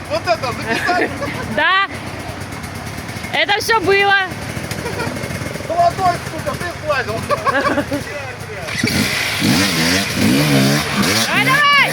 Вот это записать. Да, это все было. Молодой, сука, ты сглазил. Давай, давай!